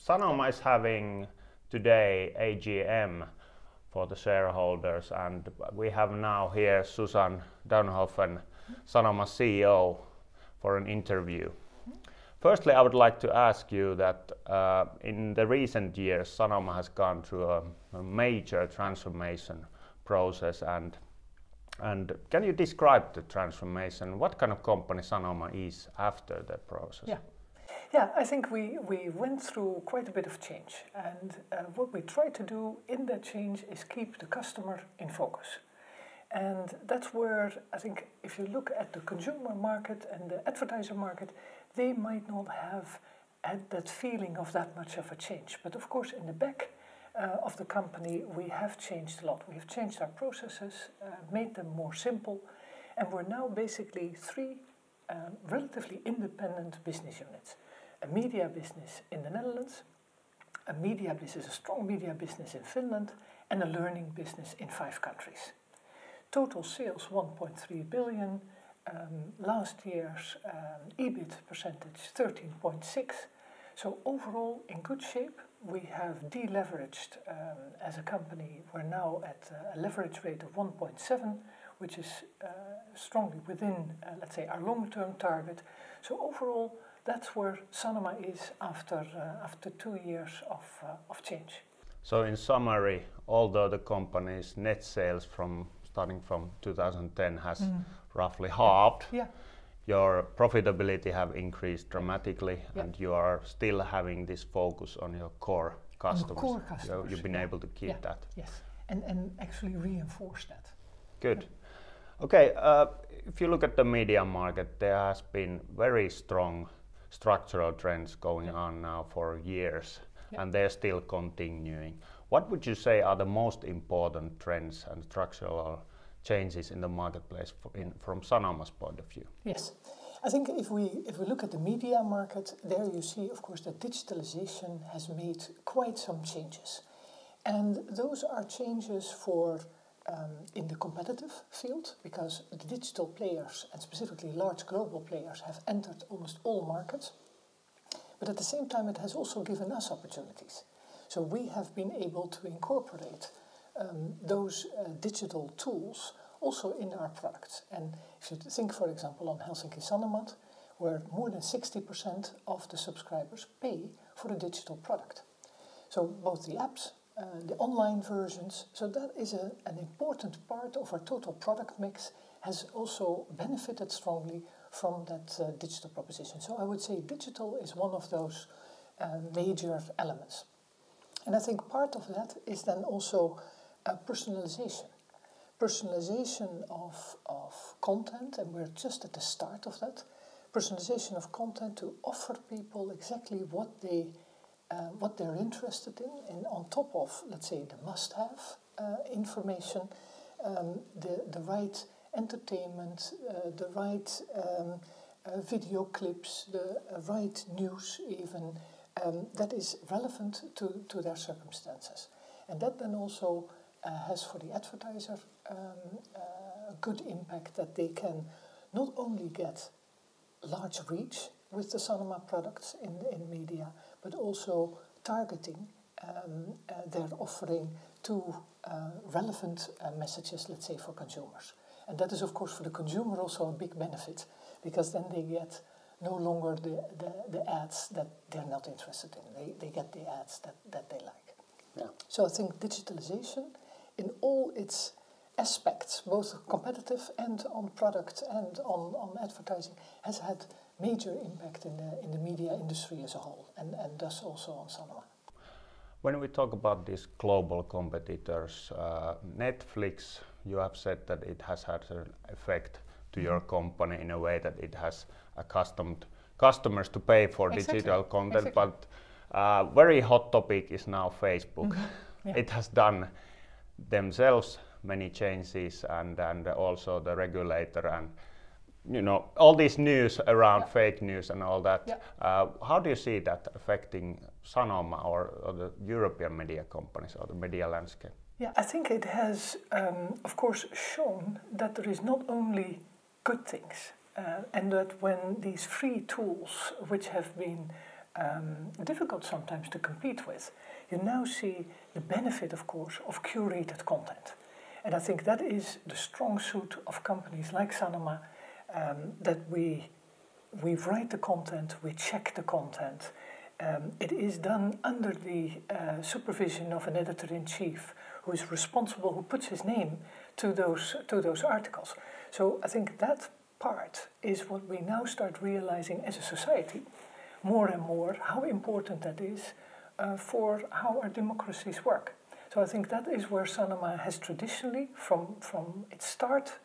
Sanoma is having today AGM for the shareholders, and we have now here Susan Duinhoven, Sanoma CEO, for an interview. Firstly, I would like to ask you that in the recent years, Sanoma has gone through a major transformation process, and can you describe the transformation? What kind of company Sanoma is after the process? Yeah, I think we went through quite a bit of change, and what we try to do in that change is keep the customer in focus. And that's where I think if you look at the consumer market and the advertiser market, they might not have had that feeling of that much of a change. But of course, in the back of the company, we have changed a lot. We have changed our processes, made them more simple, and we're now basically three relatively independent business units. A media business in the Netherlands, a strong media business in Finland, and a learning business in 5 countries. Total sales 1.3 billion, last year's EBIT percentage 13.6%. So overall in good shape. We have deleveraged as a company. We're now at a leverage rate of 1.7, which is strongly within, let's say, our long-term target. So overall, that's where Sanoma is after 2 years of change. So in summary, although the company's net sales starting from 2010 has roughly halved, your profitability have increased dramatically, and you are still having this focus on your core customers. So you've been able to keep that. Yes, and actually reinforce that. Good. Okay, if you look at the media market, there has been very strong structural trends going on now for years, and they're still continuing. What would you say are the most important trends and structural changes in the marketplace from Sanoma's point of view? Yes, I think if we look at the media market, there you see, of course, that digitalization has made quite some changes, and those are changes for in the competitive field, because the digital players, and specifically large global players, have entered almost all markets. But at the same time, it has also given us opportunities. So we have been able to incorporate those digital tools also in our products. And if you think, for example, on Helsinki Sanomat, where more than 60% of the subscribers pay for a digital product. So both the apps, the online versions, so that is an important part of our total product mix, has also benefited strongly from that digital proposition. So I would say digital is one of those major elements. And I think part of that is then also personalization. Personalization of content, and we're just at the start of that. Personalization of content to offer people exactly what they're interested in, and on top of, let's say, the must-have information, the right entertainment, the right video clips, the right news even, that is relevant to their circumstances. And that then also has for the advertiser a good impact, that they can not only get large reach with the Sanoma products in media, but also targeting their offering to relevant messages, let's say, for consumers. And that is, of course, for the consumer also a big benefit, because then they get no longer the ads that they're not interested in. They get the ads that they like. Yeah. So I think digitalization in all its aspects, both competitive and on product and on advertising, has had major impact in the media industry as a whole, and thus also on Sanoma. When we talk about these global competitors, Netflix, you have said that it has had an effect to your company in a way that it has accustomed customers to pay for digital content, but very hot topic is now Facebook. It has done themselves many changes, and also the regulator, and all this news around fake news and all that. How do you see that affecting Sanoma or the European media companies or the media landscape? Yeah, I think it has, of course, shown that there is not only good things, and that when these free tools, which have been difficult sometimes to compete with, you now see the benefit, of course, of curated content. And I think that is the strong suit of companies like Sanoma, that we write the content, we check the content. It is done under the supervision of an editor-in-chief who is responsible, who puts his name to those articles. So I think that part is what we now start realizing as a society, more and more, how important that is for how our democracies work. So I think that is where Sanoma has traditionally, from its start,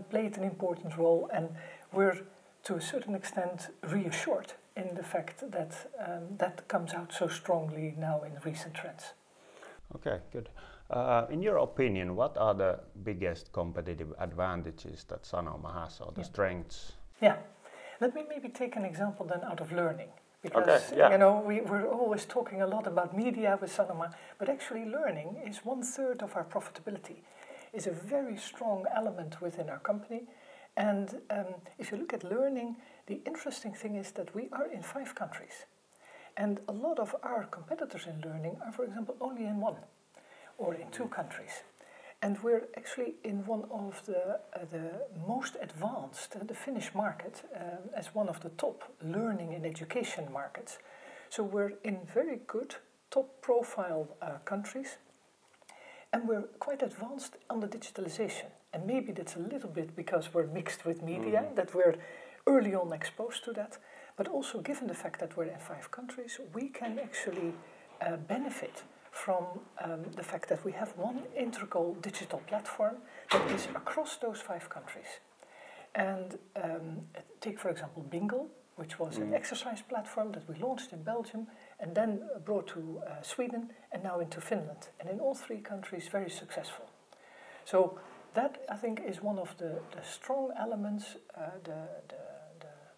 played an important role, and we're to a certain extent reassured in the fact that that comes out so strongly now in recent trends. Okay, good. In your opinion, what are the biggest competitive advantages that Sanoma has, or the strengths? Yeah, let me maybe take an example then out of learning. Because, you know, we're always talking a lot about media with Sanoma, but actually learning is 1/3 of our profitability. It's a very strong element within our company. And if you look at learning, the interesting thing is that we are in 5 countries. And a lot of our competitors in learning are, for example, only in 1 or in 2 countries. And we're actually in one of the most advanced, the Finnish market, as one of the top learning and education markets. So we're in very good, top profile countries. And we're quite advanced on the digitalization. And maybe that's a little bit because we're mixed with media, that we're early on exposed to that. But also given the fact that we're in 5 countries, we can actually benefit from the fact that we have one integral digital platform that is across those 5 countries. And take, for example, Bingle, which was an exercise platform that we launched in Belgium and then brought to Sweden and now into Finland. And in all 3 countries, very successful. So that, I think, is one of the strong elements,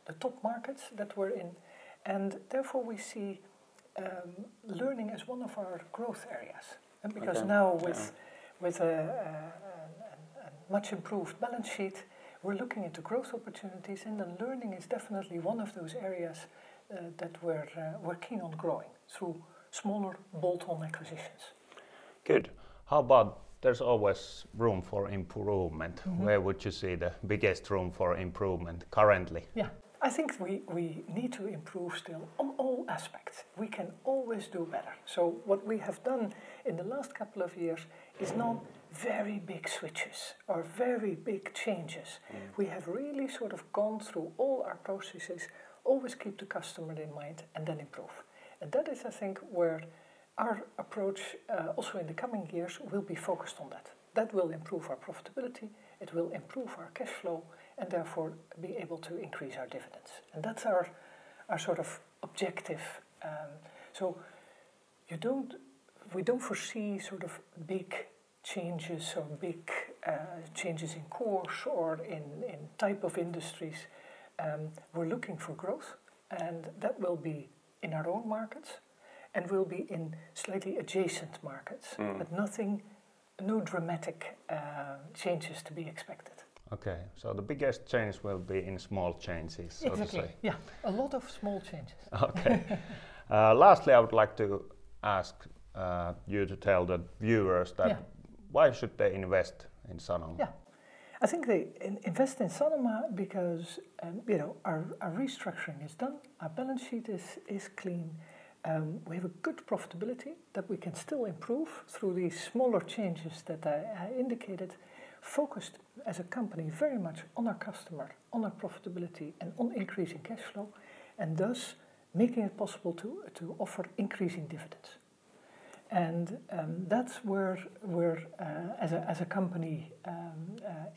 the top markets that we're in. And therefore we see learning as one of our growth areas. And because now with a much improved balance sheet, we're looking into growth opportunities, and then learning is definitely one of those areas that we're keen on growing through smaller bolt-on acquisitions. Good. How about, there's always room for improvement. Where would you see the biggest room for improvement currently? Yeah, I think we need to improve still on all aspects. We can always do better. So what we have done in the last couple of years is not very big switches or very big changes. We have really sort of gone through all our processes, always keep the customer in mind, and then improve. And that is, I think, where our approach also in the coming years will be focused on that. That will improve our profitability, it will improve our cash flow, and therefore be able to increase our dividends. And that's our sort of objective. So we don't foresee sort of big changes or big changes in course or in type of industries. We're looking for growth, and that will be in our own markets and will be in slightly adjacent markets, but no dramatic changes to be expected. Okay, so the biggest change will be in small changes, so to say. Yeah, a lot of small changes. Okay. Lastly, I would like to ask you to tell the viewers that why should they invest in Sanoma? Yeah, I think they invest in Sanoma because our restructuring is done, our balance sheet is clean. We have a good profitability that we can still improve through these smaller changes that I indicated, focused as a company very much on our customer, on our profitability, and on increasing cash flow, and thus making it possible to offer increasing dividends. And that's where we're, as a company,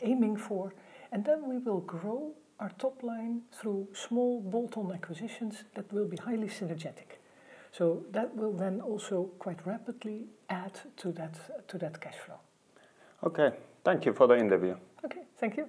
aiming for. And then we will grow our top line through small bolt-on acquisitions that will be highly synergetic. So that will then also quite rapidly add to that cash flow. Okay, thank you for the interview. Okay, thank you.